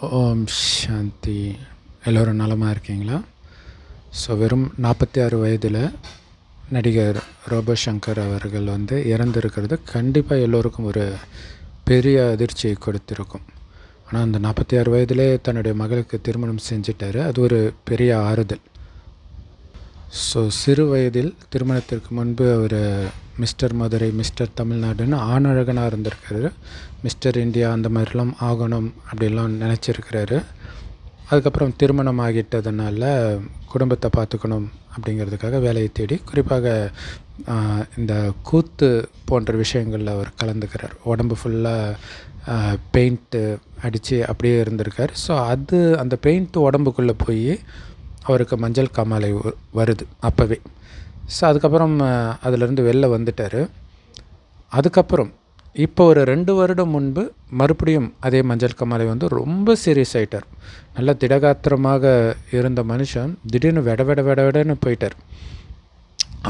ஓம் சாந்தி. எல்லோரும் நலமாக இருக்கீங்களா? ஸோ வெறும் 46 வயதில் நடிகர் ரோபோ சங்கர் அவர்கள் இறந்துருக்கிறது கண்டிப்பாக எல்லோருக்கும் ஒரு பெரிய அதிர்ச்சியை கொடுத்துருக்கும். ஆனால் அந்த 46 வயதிலே தன்னுடைய மகளுக்கு திருமணம் செஞ்சிட்டார். அது ஒரு பெரிய ஆறுதல். ஸோ சிறு வயதில் திருமணத்திற்கு முன்பு அவர் மிஸ்டர் மதுரை, மிஸ்டர் தமிழ்நாடுன்னு ஆணழகனாக இருந்திருக்காரு. மிஸ்டர் இந்தியா அந்த மாதிரிலாம் ஆகணும் அப்படின்லாம் நினச்சிருக்கிறாரு. அதுக்கப்புறம் திருமணம் ஆகிட்டதுனால குடும்பத்தை பார்த்துக்கணும் அப்படிங்கிறதுக்காக வேலையை தேடி குறிப்பாக இந்த கூத்து போன்ற விஷயங்களில் அவர் கலந்துக்கிறார். உடம்பு ஃபுல்லாக பெயிண்ட்டு அடித்து அப்படியே இருந்திருக்கார். ஸோ அந்த பெயிண்ட்டு உடம்புக்குள்ளே போய் அவருக்கு மஞ்சள் காமாலை வருது அப்போவே. ஸோ அதுக்கப்புறம் அதிலேருந்து வெளில வந்துட்டார். அதுக்கப்புறம் இப்போ ஒரு 2 வருடம் முன்பு மறுபடியும் அதே மஞ்சள் காமாலை ரொம்ப சீரியஸ் ஆகிட்டார். நல்ல திடகாத்திரமாக இருந்த மனுஷன் திடீர்னு விடன்னு போயிட்டார்.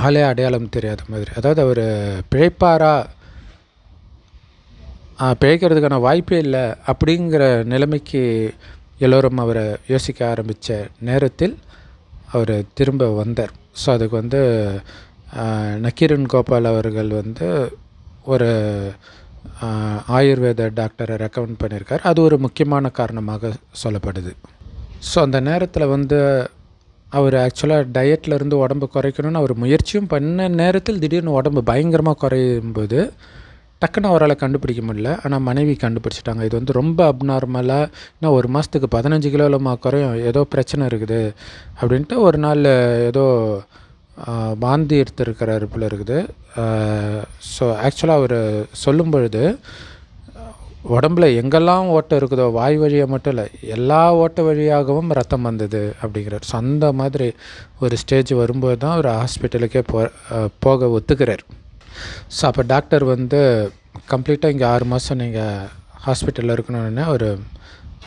ஆளே அடையாளம் தெரியாத மாதிரி. அதாவது அவர் பிழைப்பாரா, பிழைக்கிறதுக்கான வாய்ப்பே இல்லை அப்படிங்கிற நிலைமைக்கு எல்லோரும் அவரை யோசிக்க ஆரம்பித்த நேரத்தில் அவர் திரும்ப வந்தார். ஸோ அதுக்கு நக்கீரன் கோபால் அவர்கள் ஒரு ஆயுர்வேத டாக்டரை ரெக்கமெண்ட் பண்ணியிருக்கார். அது ஒரு முக்கியமான காரணமாக சொல்லப்படுது. ஸோ அந்த நேரத்தில் அவர் ஆக்சுவலாக டயட்லேருந்து உடம்பு குறைக்கணும்னு அவர் முயற்சியும் பண்ண நேரத்தில் திடீர்னு உடம்பு பயங்கரமாக குறையும்போது டக்குன்னு அவரால் கண்டுபிடிக்க முடியல. ஆனால் மனைவி கண்டுபிடிச்சிட்டாங்க. இது ரொம்ப அப்நார்மலாக, இன்னும் 1 மாதத்துக்கு 15 கிலோலமா குறையும், ஏதோ பிரச்சனை இருக்குது அப்படின்ட்டு ஒரு நாள் ஏதோ வாந்தி எடுத்துருக்கிறாரு போல இருக்குது. ஸோ ஆக்சுவலாக அவர் சொல்லும் பொழுது உடம்புல எங்கெல்லாம் ஓட்டை இருக்குதோ வாய் வழியாக மட்டும் இல்லை, எல்லா ஓட்டை வழியாகவும் ரத்தம் வந்தது அப்படிங்கிறார். ஸோ அந்த மாதிரி ஒரு ஸ்டேஜ் வரும்போது தான் அவர் ஹாஸ்பிட்டலுக்கே போக ஒத்துக்கிறார். ஸோ அப்போ டாக்டர் கம்ப்ளீட்டாக இங்கே 6 மாதம் நீங்கள் ஹாஸ்பிட்டலில் இருக்கணும்னு அவர்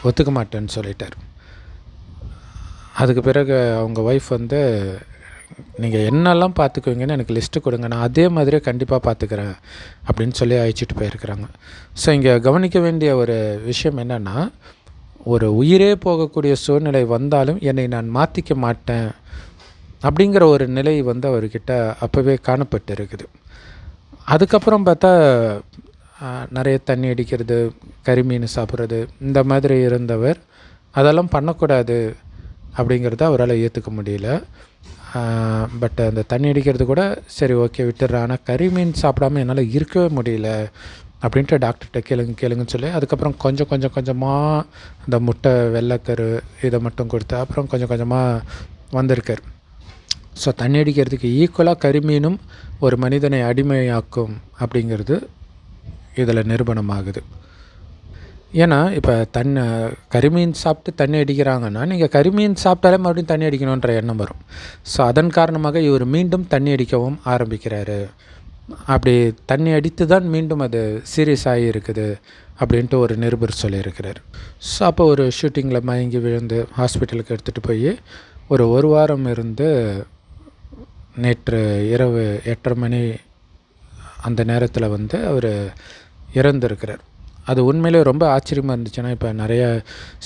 ஒத்துக்க மாட்டேன்னு சொல்லிட்டார். அதுக்கு பிறகு அவங்க ஒய்ஃப் நீங்கள் என்னெல்லாம் பார்த்துக்குவீங்கன்னு எனக்கு லிஸ்ட்டு கொடுங்க, நான் அதே மாதிரியே கண்டிப்பாக பார்த்துக்கிறேன் அப்படின்னு சொல்லி அழைச்சிட்டு போயிருக்கிறாங்க. ஸோ இங்கே கவனிக்க வேண்டிய ஒரு விஷயம் என்னென்னா, ஒரு உயிரே போகக்கூடிய சூழ்நிலை வந்தாலும் என்னை நான் மாற்றிக்க மாட்டேன் அப்படிங்கிற ஒரு நிலை அவர்கிட்ட அப்போவே காணப்பட்டு இருக்குது. அதுக்கப்புறம் பார்த்தா நிறைய தண்ணி அடிக்கிறது, கறிமீன் சாப்பிட்றது, இந்த மாதிரி இருந்தவர் அதெல்லாம் பண்ணக்கூடாது அப்படிங்கிறத அவரால் ஏற்றுக்க முடியல. பட் அந்த தண்ணி அடிக்கிறது கூட சரி ஓகே விட்டுடுறேன், ஆனால் கறிமீன் சாப்பிடாமல் என்னால் இருக்கவே முடியல அப்படின்ட்டு டாக்டர்கிட்ட கேளுங்கன்னு சொல்லி அதுக்கப்புறம் கொஞ்சமாக அந்த முட்டை வெள்ளைக்கரு இதை மட்டும் கொடுத்து அப்புறம் கொஞ்சமாக வந்திருக்கார். ஸோ தண்ணி அடிக்கிறதுக்கு ஈக்குவலாக கறிமீனும் ஒரு மனிதனை அடிமையாக்கும் அப்படிங்கிறது இதில் நிரூபணமாகுது. ஏன்னா இப்போ கறிமீன் சாப்பிட்டு தண்ணி அடிக்கிறாங்கன்னா நீங்கள் கறிமீன் சாப்பிட்டாலே மறுபடியும் தண்ணி அடிக்கணுன்ற எண்ணம் வரும். ஸோ அதன் காரணமாக இவர் மீண்டும் தண்ணி அடிக்கவும் ஆரம்பிக்கிறாரு. அப்படி தண்ணி அடித்து தான் மீண்டும் அது சீரியஸ் ஆகி இருக்குது அப்படின்ட்டு ஒரு நிருபர் சொல்லியிருக்கிறார். ஸோ அப்போ ஒரு ஷூட்டிங்கில் மயங்கி விழுந்து ஹாஸ்பிட்டலுக்கு எடுத்துகிட்டு போய் ஒரு வாரம் இருந்து நேற்று இரவு 8:30 மணி அந்த நேரத்தில் அவர் இறந்துருக்கிறார். அது உண்மையிலே ரொம்ப ஆச்சரியமாக இருந்துச்சுன்னா, இப்போ நிறைய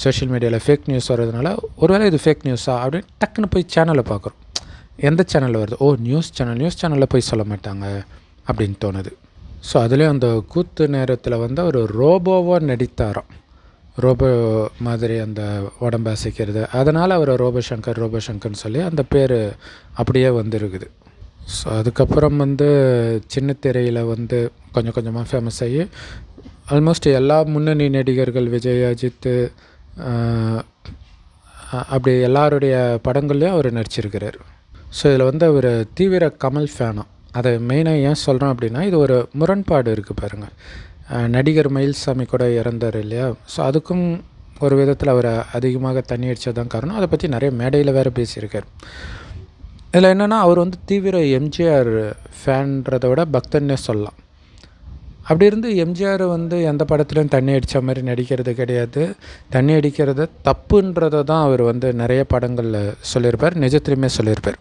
சோஷியல் மீடியாவில் ஃபேக் நியூஸ் வர்றதுனால ஒருவேளை இது ஃபேக் நியூஸா அப்படின்னு டக்குன்னு போய் சேனலை பார்க்குறோம். எந்த சேனலில் வருது, நியூஸ் சேனலில் போய் சொல்ல மாட்டாங்க அப்படின்னு தோணுது. ஸோ அதுலேயும் அந்த கூத்து நேரத்தில் ஒரு ரோபோவாக நடித்தாராம். ரோபோ மாதிரி அந்த உடம்பை அசைக்கிறது, அதனால் அவர் ரோபோ சங்கர்னு சொல்லி அந்த பேர் அப்படியே இருக்குது. ஸோ அதுக்கப்புறம் சின்ன திரையில் கொஞ்சமாக ஃபேமஸ் ஆகி ஆல்மோஸ்ட் எல்லா முன்னணி நடிகர்கள் விஜய், அஜித் அப்படி எல்லாருடைய படங்கள்லேயும் அவர் நடிச்சிருக்கிறார். ஸோ இதில் அவர் தீவிர கமல் ஃபேனாக. அதை மெயினாக ஏன் சொல்கிறோம் அப்படின்னா, இது ஒரு முரண்பாடு இருக்குது பாருங்கள். நடிகர் மயில்சாமி கூட இறந்தார் இல்லையா? ஸோ அதுக்கும் ஒரு விதத்தில் அவர் அதிகமாக தண்ணி அடித்தது தான் காரணம். அதை பற்றி நிறைய மேடையில் வேறு பேசியிருக்கார். இதில் என்னென்னா, அவர் தீவிர எம்ஜிஆர் ஃபேன்றதை விட பக்தன்னே சொல்லலாம். அப்படி இருந்து எம்ஜிஆர் எந்த படத்துலையும் தண்ணி அடித்த மாதிரி நடிக்கிறது கிடையாது. தண்ணி அடிக்கிறது தப்புன்றதை தான் அவர் நிறைய படங்களில் சொல்லியிருப்பார், நிஜத்துலையுமே சொல்லியிருப்பார்.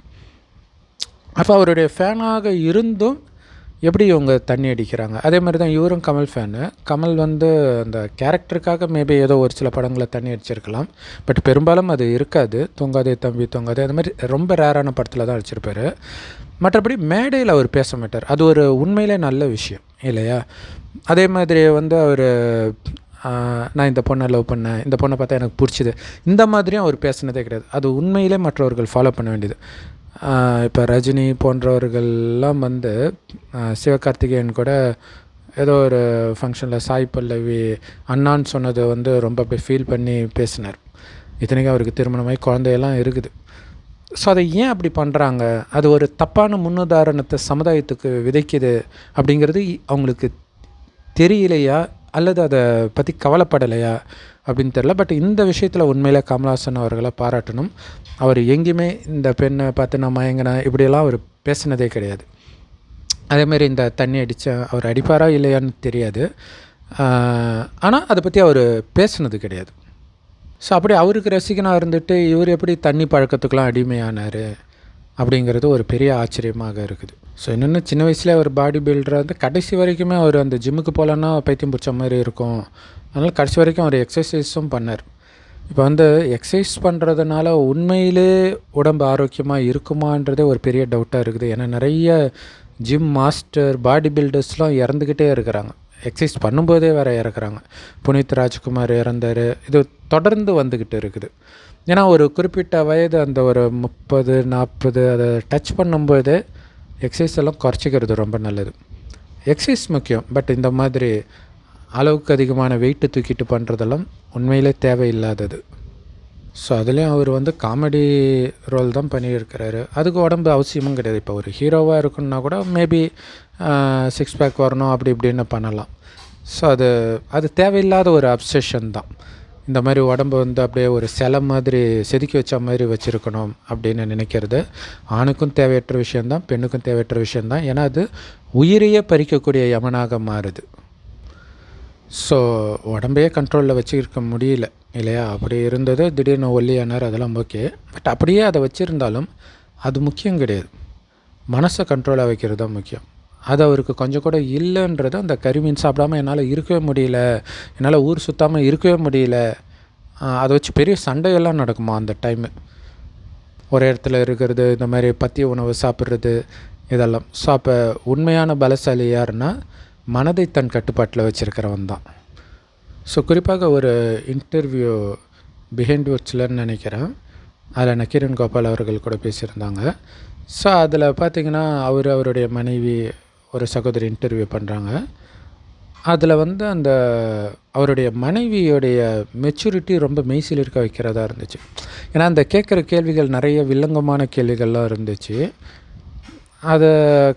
அப்போ அவருடைய ஃபேனாக இருந்தும் எப்படி இவங்க தண்ணி அடிக்கிறாங்க. அதே மாதிரி தான் இவரும் கமல் ஃபேனு. கமல் வந்து அந்த கேரக்டருக்காக மேபி ஏதோ ஒரு சில படங்களில் தண்ணி அடிச்சிருக்கலாம். பட் பெரும்பாலும் அது இருக்காது. தூங்காதே தம்பி தூங்காதே அது மாதிரி ரொம்ப ரேரான படத்தில் தான் அடிச்சிருப்பார். மற்றபடி மேடையில் அவர் பேச மாட்டார். அது ஒரு உண்மையிலே நல்ல விஷயம் இல்லையா? அதே மாதிரி வந்து அவர் நான் இந்த பொண்ணை லவ் பண்ணேன், இந்த பொண்ணை பார்த்தா எனக்கு பிடிச்சிது, இந்த மாதிரியும் அவர் பேசுனதே கிடையாது. அது உண்மையிலே மற்றவர்கள் ஃபாலோ பண்ண வேண்டியது. இப்போ ரஜினி போன்றவர்கள்லாம் வந்து சிவகார்த்திகேயன் கூட ஏதோ ஒரு ஃபங்க்ஷனில் சாய் பல்லவி அண்ணான்னு சொன்னது வந்து ரொம்ப அப்படியே ஃபீல் பண்ணி பேசினார். இத்தனைக்கும் அவருக்கு திருமணமாகி குழந்தையெல்லாம் இருக்குது. ஸோ அதை ஏன் அப்படி பண்ணுறாங்க? அது ஒரு தப்பான முன்னுதாரணத்தை சமுதாயத்துக்கு விதைக்குது அப்படிங்கிறது அவங்களுக்கு தெரியலையா அல்லது அதை பற்றி கவலைப்படலையா அப்படின்னு தெரில. பட் இந்த விஷயத்தில் உண்மையிலே கமல்ஹாசன் அவர்களை பாராட்டணும். அவர் எங்கேயுமே இந்த பெண்ணை பார்த்து நான் மயங்கினேன் இப்படியெல்லாம் அவர் பேசினதே கிடையாது. அதேமாரி இந்த தண்ணி அடித்தேன், அவர் அடிப்பாரா இல்லையான்னு தெரியாது. ஆனால் அதை பற்றி அவர் பேசுனது கிடையாது. ஸோ அப்படி அவருக்கு ரசிகனாக இருந்துட்டு இவர் எப்படி தண்ணி பழக்கத்துக்கெலாம் அடிமையானார் அப்படிங்கிறது ஒரு பெரிய ஆச்சரியமாக இருக்குது. ஸோ என்னென்ன சின்ன வயசுலேயே அவர் பாடி பில்டராக வந்து கடைசி வரைக்குமே அவர் அந்த ஜிம்முக்கு போகலன்னா பைத்தியம் பிடிச்ச மாதிரி இருக்கும். அதனால் கடைசி வரைக்கும் அவர் எக்ஸசைஸும் பண்ணார். இப்போ வந்து எக்ஸசைஸ் பண்ணுறதுனால உண்மையிலே உடம்பு ஆரோக்கியமாக இருக்குமான்றதே ஒரு பெரிய டவுட்டாக இருக்குது. ஏன்னா நிறைய ஜிம் மாஸ்டர் பாடி பில்டர்ஸ்லாம் இறந்துக்கிட்டே இருக்கிறாங்க. எக்ஸசைஸ் பண்ணும்போதே வேறு இறக்குறாங்க. புனித் ராஜ்குமார் இறந்தார். இது தொடர்ந்து வந்துக்கிட்டு இருக்குது. ஏன்னா ஒரு குறிப்பிட்ட வயது அந்த ஒரு 30-40 அதை டச் பண்ணும்போது எக்ஸசைஸ் எல்லாம் குறைச்சிக்கிறது ரொம்ப நல்லது. எக்ஸசைஸ் முக்கியம். பட் இந்த மாதிரி அளவுக்கு அதிகமான வெயிட்டு தூக்கிட்டு பண்ணுறதெல்லாம் உண்மையிலே தேவையில்லாதது. ஸோ அதுலேயும் அவர் வந்து காமெடி ரோல் தான் பண்ணியிருக்கிறாரு. அதுக்கு உடம்பு அவசியமும் கிடையாது. இப்போ ஒரு ஹீரோவாக இருக்குன்னா கூட மேபி 6 பேக் வரணும் அப்படி இப்படின்னு பண்ணலாம். ஸோ அது தேவையில்லாத ஒரு அப்சஷன் தான். இந்த மாதிரி உடம்பு வந்து அப்படியே ஒரு சிலை மாதிரி செதுக்கி வச்ச மாதிரி வச்சுருக்கணும் அப்படின்னு நினைக்கிறது ஆணுக்கும் தேவையற்ற விஷயந்தான், பெண்ணுக்கும் தேவையற்ற விஷயந்தான். ஏன்னா அது உயிரையே பறிக்கக்கூடிய யமனாக மாறுது. ஸோ உடம்பையே கண்ட்ரோலில் வச்சுருக்க முடியல இல்லையா? அப்படி இருந்தது திடீர்னு ஒல்லியானார், அதெல்லாம் ஓகே. பட் அப்படியே அதை வச்சுருந்தாலும் அது முக்கியம் கிடையாது. மனசை கண்ட்ரோலாக வைக்கிறது தான் முக்கியம். அது அவருக்கு கொஞ்சம் கூட இல்லைன்றது. அந்த கறிமீன் சாப்பிடாமல் என்னால் இருக்கவே முடியல, என்னால் ஊர் சுற்றாமல் இருக்கவே முடியல, அதை வச்சு பெரிய சண்டையெல்லாம் நடக்குமா அந்த டைமு. ஒரு இடத்துல இருக்கிறது, இந்த மாதிரி பத்திய உணவு சாப்பிட்றது இதெல்லாம். ஸோ அப்போ உண்மையான பலசாலி யாருன்னா மனதை தன் கட்டுப்பாட்டில் வச்சுருக்கிறவன் தான். ஸோ குறிப்பாக ஒரு இன்டர்வியூ பிஹைண்ட் ஒர்ட்ஸ்லன்னு நினைக்கிறேன், அதில் நக்கீரன் கோபால் அவர்கள் கூட பேசியிருந்தாங்க. ஸோ அதில் பார்த்திங்கன்னா அவருடைய மனைவி ஒரு சகோதரி இன்டர்வியூ பண்ணுறாங்க. அதில் வந்து அந்த அவருடைய மனைவியோடைய மெச்சூரிட்டி ரொம்ப மெய்சில் இருக்க வைக்கிறதா இருந்துச்சு. ஏன்னா அந்த கேட்குற கேள்விகள் நிறைய வில்லங்கமான கேள்விகள்லாம் இருந்துச்சு. அதை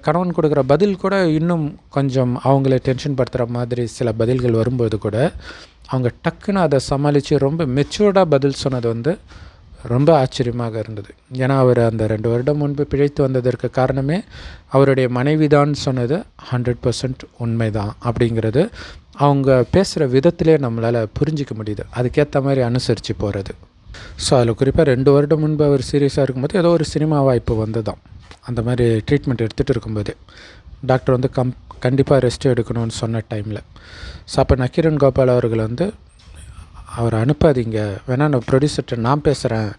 கணவன் கொடுக்குற பதில் கூட இன்னும் கொஞ்சம் அவங்கள டென்ஷன் படுத்துகிற மாதிரி சில பதில்கள் வரும்போது கூட அவங்க டக்குன்னு அதை சமாளித்து ரொம்ப மெச்சூர்டாக பதில் சொன்னது வந்து ரொம்ப ஆச்சரியமாக இருந்தது. ஏன்னா அவர் அந்த 2 வருடம் முன்பு பிழைத்து வந்ததற்கு காரணமே அவருடைய மனைவி தான் சொன்னது 100% உண்மை தான் அப்படிங்கிறது அவங்க பேசுகிற விதத்திலே நம்மளால் புரிஞ்சிக்க முடியுது. அதுக்கேற்ற மாதிரி அனுசரித்து போகிறது. ஸோ அதில் குறிப்பாக 2 வருடம் முன்பு அவர் சீரியஸாக இருக்கும்போது ஏதோ ஒரு சினிமா வாய்ப்பு வந்து தான் அந்த மாதிரி ட்ரீட்மெண்ட் எடுத்துகிட்டு இருக்கும்போது டாக்டர் வந்து கண்டிப்பாக ரெஸ்ட் எடுக்கணும்னு சொன்ன டைமில். ஸோ அப்போ நக்கீரன் கோபால் அவர்கள் வந்து அவரை அனுப்பாதீங்க, வேணா நான் ப்ரொடியூசர்கிட்ட நான் பேசுகிறேன்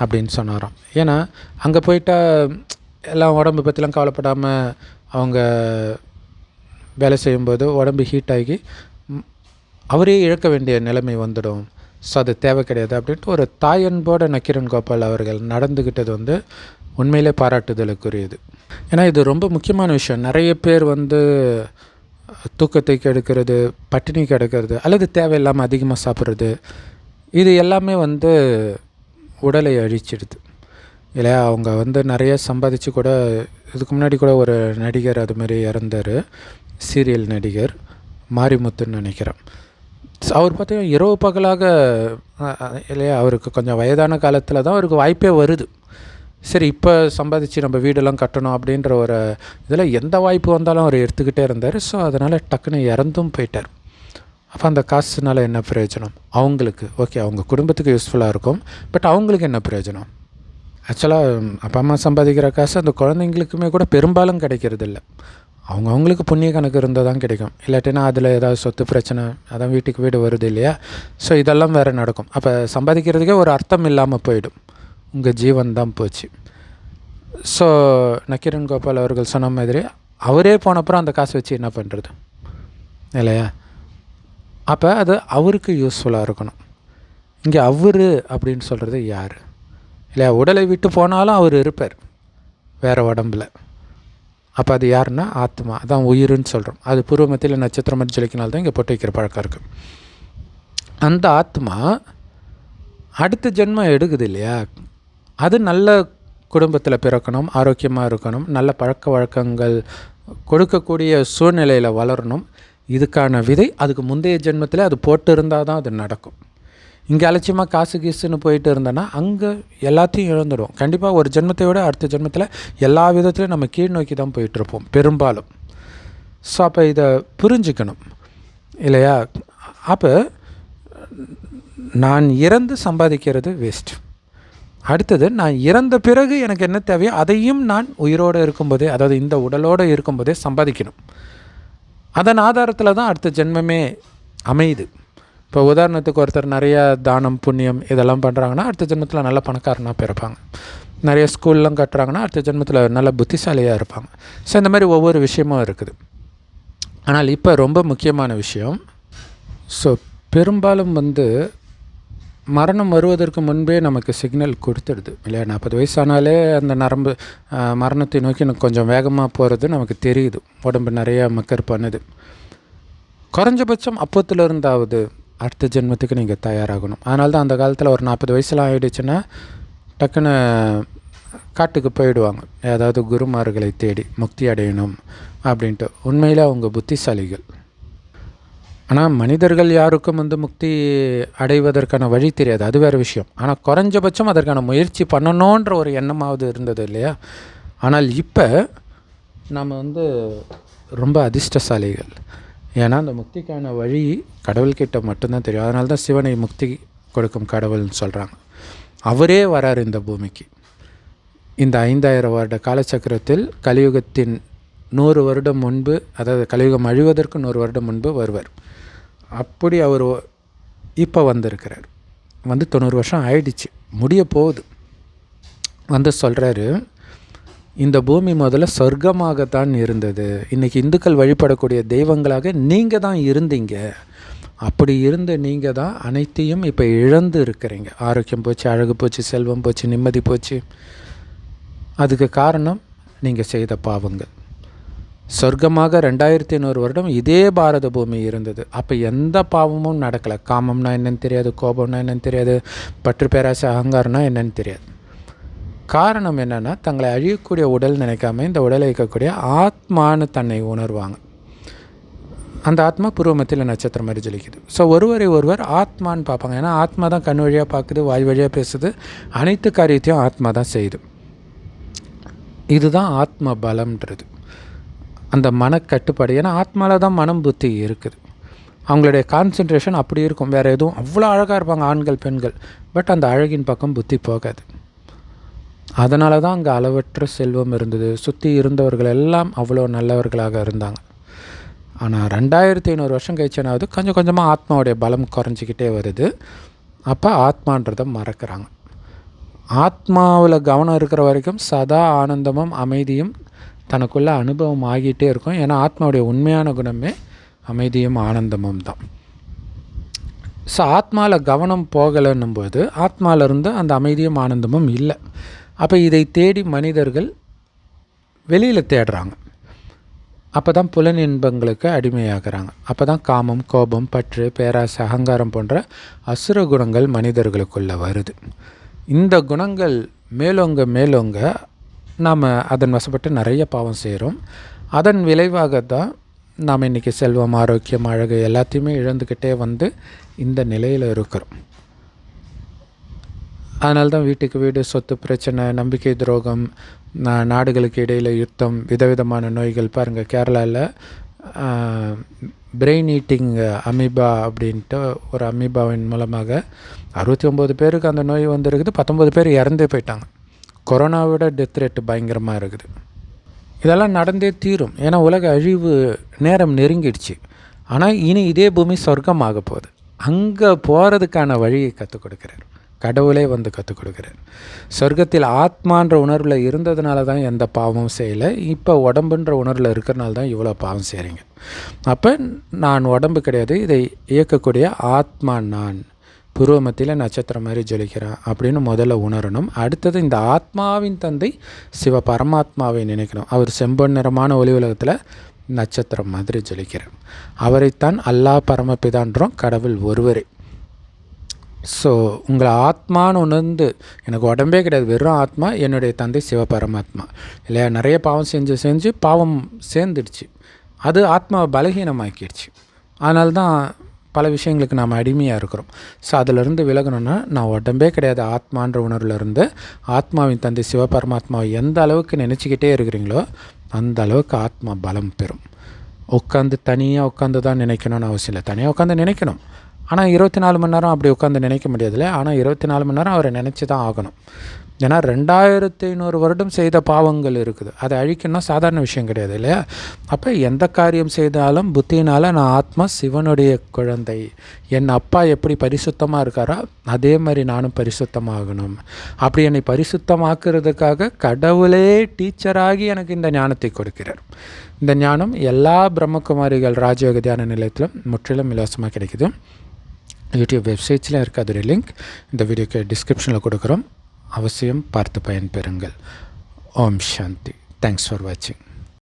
அப்படின்னு சொன்னாராம். ஏன்னா அங்கே போயிட்டால் எல்லாம் உடம்பு பற்றிலாம் கவலைப்படாமல் அவங்க வேலை செய்யும்போது உடம்பு ஹீட் ஆகி அவரே இழக்க வேண்டிய நிலைமை வந்துடும். ஸோ அது தேவை கிடையாது அப்படின்ட்டு ஒரு தாயன்போட நக்கீரன் கோபால் அவர்கள் நடந்துக்கிட்டது வந்து உண்மையிலே பாராட்டுதலுக்குரியது. ஏன்னா இது ரொம்ப முக்கியமான விஷயம். நிறைய பேர் வந்து தூக்கத்தை கெடுக்கிறது, பட்டினி கிடக்கிறது, அல்லது தேவையில்லாமல் அதிகமாக சாப்பிட்றது, இது எல்லாமே வந்து உடலை அழிச்சிடுது இல்லையா? அவங்க வந்து நிறைய சம்பாதிச்சு கூட இதுக்கு முன்னாடி கூட ஒரு நடிகர் அது மாதிரி இறந்தார், சீரியல் நடிகர் மாரிமுத்துன்னு நினைக்கிறேன். அவர் பார்த்தீங்கன்னா இரவு பகலாக இல்லையா, அவருக்கு கொஞ்சம் வயதான காலத்தில் தான் அவருக்கு வாய்ப்பே வருது. சரி இப்போ சம்பாதிச்சு நம்ம வீடெல்லாம் கட்டணும் அப்படின்ற ஒரு இதில் எந்த வாய்ப்பு வந்தாலும் அவர் எடுத்துக்கிட்டே இருந்தார். ஸோ அதனால் டக்குன்னு இறந்தும் போயிட்டார். அப்போ அந்த காசுனால என்ன பிரயோஜனம் அவங்களுக்கு? ஓகே, அவங்க குடும்பத்துக்கு யூஸ்ஃபுல்லாக இருக்கும், பட் அவங்களுக்கு என்ன பிரயோஜனம்? ஆக்சுவலாக அப்பா அம்மா சம்பாதிக்கிற காசு அந்த குழந்தைங்களுக்குமே கூட பெரும்பாலும் கிடைக்கிறது இல்லை. அவங்கவுங்களுக்கு புண்ணிய கணக்கு இருந்தால் தான் கிடைக்கும். இல்லாட்டினா அதில் ஏதாவது சொத்து பிரச்சனை, அதான் வீட்டுக்கு வீடு வருது இல்லையா? ஸோ இதெல்லாம் வேறு நடக்கும். அப்போ சம்பாதிக்கிறதுக்கே ஒரு அர்த்தம் இல்லாமல் போயிடும். உங்கள் ஜீவன் தான் போச்சு. ஸோ நக்கீரன் கோபால் அவர்கள் சொன்ன மாதிரி அவரே போனப்புறம் அந்த காசு வச்சு என்ன பண்ணுறது இல்லையா? அப்போ அது அவருக்கு யூஸ்ஃபுல்லாக இருக்கணும். இங்கே அவர் அப்படின்னு சொல்கிறது யார் இல்லையா? உடலை விட்டு போனாலும் அவர் இருப்பார் வேறு உடம்பில். அப்போ அது யாருன்னா ஆத்மா, அதான் உயிர்னு சொல்கிறோம். அது பூர்வ மத்தியில் நட்சத்திரம் மாதிரி ஜொலிக்கினால்தான் இங்கே போட்டு வைக்கிற பழக்கம் இருக்குது. அந்த ஆத்மா அடுத்த ஜென்மம் எடுக்குது இல்லையா? அது நல்ல குடும்பத்தில் பிறக்கணும், ஆரோக்கியமாக இருக்கணும், நல்ல பழக்க வழக்கங்கள் கொடுக்கக்கூடிய சூழ்நிலையில் வளரணும். இதுக்கான விதை அதுக்கு முந்தைய ஜென்மத்தில் அது போட்டு இருந்தால் தான் அது நடக்கும். இங்கே அலட்சியமாக காசு கீசுன்னு போயிட்டு இருந்தோன்னா அங்கே எல்லாத்தையும் இழந்துடும். கண்டிப்பாக ஒரு ஜென்மத்தை விட அடுத்த ஜென்மத்தில் எல்லா விதத்துலையும் நம்ம கீழ் நோக்கி தான் போயிட்டுருப்போம் பெரும்பாலும். ஸோ அப்போ இதை புரிஞ்சுக்கணும் இல்லையா? அப்போ நான் இறந்து சம்பாதிக்கிறது வேஸ்ட். அடுத்தது, நான் இறந்த பிறகு எனக்கு என்ன தேவையோ அதையும் நான் உயிரோடு இருக்கும்போதே, அதாவது இந்த உடலோடு இருக்கும்போதே சம்பாதிக்கணும். அதன் ஆதாரத்தில் தான் அடுத்த ஜென்மமே அமையுது. இப்போ உதாரணத்துக்கு ஒருத்தர் நிறையா தானம் புண்ணியம் இதெல்லாம் பண்ணுறாங்கன்னா அடுத்த ஜென்மத்தில் நல்ல பணக்காரனாக பிறப்பாங்க. நிறைய ஸ்கூல்லாம் கட்டுறாங்கன்னா அடுத்த ஜென்மத்தில் நல்ல புத்திசாலியாக இருப்பாங்க. ஸோ இந்த மாதிரி ஒவ்வொரு விஷயமும் இருக்குது. ஆனால் இப்போ ரொம்ப முக்கியமான விஷயம், ஸோ பெரும்பாலும் மரணம் வருவதற்கு முன்பே நமக்கு சிக்னல் கொடுத்துடுது இல்லையா? 40 வயசானாலே அந்த நரம்பு மரணத்தை நோக்கி எனக்கு கொஞ்சம் வேகமாக போகிறது நமக்கு தெரியுது. உடம்பு நிறையா மக்கர் பண்ணுது. குறைஞ்சபட்சம் அப்போத்துலேருந்தாவது அடுத்த ஜென்மத்துக்கு நீங்கள் தயாராகணும். அதனால தான் அந்த காலத்தில் ஒரு 40 வயசுலாம் ஆகிடுச்சுன்னா டக்குன்னு காட்டுக்கு போயிடுவாங்க, ஏதாவது குருமார்களை தேடி முக்தி அடையணும் அப்படின்ட்டு. உண்மையில் அவங்க புத்திசாலிகள். ஆனால் மனிதர்கள் யாருக்கும் முக்தி அடைவதற்கான வழி தெரியாது, அது வேறு விஷயம். ஆனால் குறைஞ்சபட்சம் அதற்கான முயற்சி பண்ணணுன்ற ஒரு எண்ணமாவது இருந்தது இல்லையா? ஆனால் இப்போ நம்ம ரொம்ப அதிர்ஷ்டசாலிகள். ஏன்னா அந்த முக்திக்கான வழி கடவுள்கிட்ட மட்டும்தான் தெரியும். அதனால தான் சிவனை முக்தி கொடுக்கும் கடவுள்னு சொல்கிறாங்க. அவரே வரார் இந்த பூமிக்கு. இந்த 5000 வருட காலச்சக்கரத்தில் கலியுகத்தின் 100 வருடம் முன்பு, அதாவது கலியுகம் அழிவதற்கு 100 வருடம் முன்பு வருவார். அப்படி அவர் இப்போ வந்திருக்கிறார். 90 வருஷம் ஆயிடுச்சு, முடிய போகுது. சொல்கிறாரு, இந்த பூமி முதல்ல சொர்க்கமாகத்தான் இருந்தது. இன்றைக்கி இந்துக்கள் வழிபடக்கூடிய தெய்வங்களாக நீங்கள் தான் இருந்தீங்க. அப்படி இருந்த நீங்கள் தான் அனைத்தையும் இப்போ இழந்து இருக்கிறீங்க. ஆரோக்கியம் போச்சு, அழகு போச்சு, செல்வம் போச்சு, நிம்மதி போச்சு. அதுக்கு காரணம் நீங்கள் செய்த பாவங்கள். சொர்க்கமாக 2500 வருடம் இதே பாரத பூமி இருந்தது. அப்போ எந்த பாவமும் நடக்கலை. காமம்னா என்னென்னு தெரியாது, கோபம்னா என்னென்னு தெரியாது, பற்று பேராசை அகங்காரம்னா என்னென்னு தெரியாது. காரணம் என்னென்னா, தங்களை அழியக்கூடிய உடல் நினைக்காம இந்த உடலை இருக்கக்கூடிய ஆத்மானு தன்னை உணர்வாங்க. அந்த ஆத்மா பூர்வமத்தில் நட்சத்திரம் மாதிரி ஜொலிக்குது. ஸோ ஒருவரை ஒருவர் ஆத்மான்னு பார்ப்பாங்க. ஏன்னா ஆத்மா தான் கண் வழியாக பார்க்குது, வாய் வழியாக பேசுது, அனைத்து காரியத்தையும் ஆத்மா தான் செய்யுது. இதுதான் ஆத்ம பலம்ன்றது, அந்த மனக்கட்டுப்பாடு. ஏன்னா ஆத்மாவில் தான் மனம் புத்தி இருக்குது. அவங்களுடைய கான்சன்ட்ரேஷன் அப்படி இருக்கும். வேறு எதுவும் அவ்வளோ அழகாக இருப்பாங்க ஆண்கள் பெண்கள், பட் அந்த அழகின் பக்கம் புத்தி போகாது. அதனால தான் அங்கே அளவற்ற செல்வம் இருந்தது. சுற்றி இருந்தவர்கள் எல்லாம் அவ்வளோ நல்லவர்களாக இருந்தாங்க. ஆனால் 2500 வருஷம் கழிச்சனாவது கொஞ்சம் கொஞ்சமாக ஆத்மாவுடைய பலம் குறைஞ்சிக்கிட்டே வருது. அப்போ ஆத்மான்றதை மறக்கிறாங்க. ஆத்மாவில் கவனம் இருக்கிற வரைக்கும் சதா ஆனந்தமும் அமைதியும் தனக்குள்ளே அனுபவம் ஆகிட்டே இருக்கும். ஏன்னா ஆத்மாவுடைய உண்மையான குணமே அமைதியும் ஆனந்தமும் தான். ஸோ ஆத்மாவில் கவனம் போகலைன்னும்போது ஆத்மாவிலிருந்து அந்த அமைதியும் ஆனந்தமும் இல்லை. அப்போ இதை தேடி மனிதர்கள் வெளியில் தேடுறாங்க. அப்போ தான் புலன் இன்பங்களுக்கு அடிமையாகிறாங்க. அப்போ தான் காமம், கோபம், பற்று, பேராசை, அகங்காரம் போன்ற அசுர குணங்கள் மனிதர்களுக்குள்ளே வருது. இந்த குணங்கள் மேலோங்க நாம் அதன் வசப்பட்டு நிறைய பாவம் செய்கிறோம். அதன் விளைவாக தான் நாம் இன்றைக்கி செல்வம், ஆரோக்கியம், அழகு எல்லாத்தையுமே இழந்துக்கிட்டே இந்த நிலையில் இருக்கிறோம். அதனால தான் வீட்டுக்கு வீடு சொத்து பிரச்சனை, நம்பிக்கை துரோகம், நாடுகளுக்கு இடையில் யுத்தம், விதவிதமான நோய்கள். பாருங்கள், கேரளாவில் பிரெயின் ஈட்டிங் அமீபா அப்படின்ட்டு ஒரு அமீபாவின் மூலமாக 69 பேருக்கு அந்த நோய் வந்திருக்குது. 19 பேர் இறந்தே போயிட்டாங்க. கொரோனாவோட டெத் ரேட்டு பயங்கரமாக இருக்குது. இதெல்லாம் நடந்தே தீரும். ஏன்னா உலக அழிவு நேரம் நெருங்கிடுச்சு. ஆனால் இனி இதே பூமி சொர்க்கமாக போகுது. அங்கே போகிறதுக்கான வழியை கற்றுக் கொடுக்குறார். கடவுளே வந்து கற்றுக் கொடுக்குறார். சொர்க்கத்தில் ஆத்மான்ற உணர்வில் இருந்ததுனால தான் எந்த பாவமும் செய்யலை. இப்போ உடம்புன்ற உணர்வில் இருக்கிறனால தான் இவ்வளோ பாவம் செய்கிறீங்க. அப்போ நான் உடம்பு கிடையாது, இதை இயக்கக்கூடிய ஆத்மா நான், புருவ மத்தியில் நட்சத்திரம் மாதிரி ஜொலிக்கிறேன் அப்படின்னு முதல்ல உணரணும். அடுத்தது இந்த ஆத்மாவின் தந்தை சிவ பரமாத்மாவை நினைக்கணும். அவர் செம்பொன் நிறமான ஒளி உலகத்தில் நட்சத்திரம் மாதிரி ஜொலிக்கிறார். அவரைத்தான் அல்லாஹ் பரமபிதான்றோம், கடவுள் ஒருவரே. ஸோ உங்களை ஆத்மான்னு உணர்ந்து, எனக்கு உடம்பே கிடையாது, வெறும் ஆத்மா, என்னுடைய தந்தை சிவபரமாத்மா இல்லையா. நிறைய பாவம் செஞ்சு பாவம் சேர்ந்துடுச்சு. அது ஆத்மாவை பலகீனமாக்கிடுச்சு. அதனால தான் பல விஷயங்களுக்கு நாம் அடிமையாக இருக்கிறோம். ஸோ அதிலிருந்து விலகணுன்னா, நான் உடம்பே கிடையாது, ஆத்மான்ற உணர்வில் இருந்து ஆத்மாவின் தந்தை சிவபரமாத்மாவை எந்த அளவுக்கு நினச்சிக்கிட்டே இருக்கிறீங்களோ அந்த அளவுக்கு ஆத்மா பலம் பெறும். தனியாக உட்காந்து தான் நினைக்கணும்னு அவசியம் இல்லை. தனியாக உட்காந்து நினைக்கணும், ஆனால் 24 மணி நேரம் அப்படி உட்காந்து நினைக்க முடியாதுல்ல. ஆனால் 24 மணி நேரம் அவரை நினச்சி தான் ஆகணும். ஏன்னா 2500 வருடம் செய்த பாவங்கள் இருக்குது. அதை அழிக்கணும்னா சாதாரண விஷயம் கிடையாது இல்லையா. அப்போ எந்த காரியம் செய்தாலும் புத்தியினால் நான் ஆத்மா சிவனுடைய குழந்தை, என் அப்பா எப்படி பரிசுத்தமாக இருக்காரோ அதே மாதிரி நானும் பரிசுத்தமாகணும். அப்படி என்னை பரிசுத்தமாக்குறதுக்காக கடவுளே டீச்சராகி எனக்கு இந்த ஞானத்தை கொடுக்கிறார். இந்த ஞானம் எல்லா பிரம்மகுமாரிகள் ராஜயோக தியான நிலையத்திலும் முற்றிலும் இலவசமாக கிடைக்குது. யூடியூப் வெப்சைட்ஸில் இருக்குது அதோடைய லிங்க் இந்த வீடியோக்கு டிஸ்கிரிப்ஷனில் கொடுக்குறோம். அவசியம் பார்த்து பயன்பெறுங்கள். ஓம் சாந்தி. தேங்க்ஸ் ஃபார் வாட்சிங்.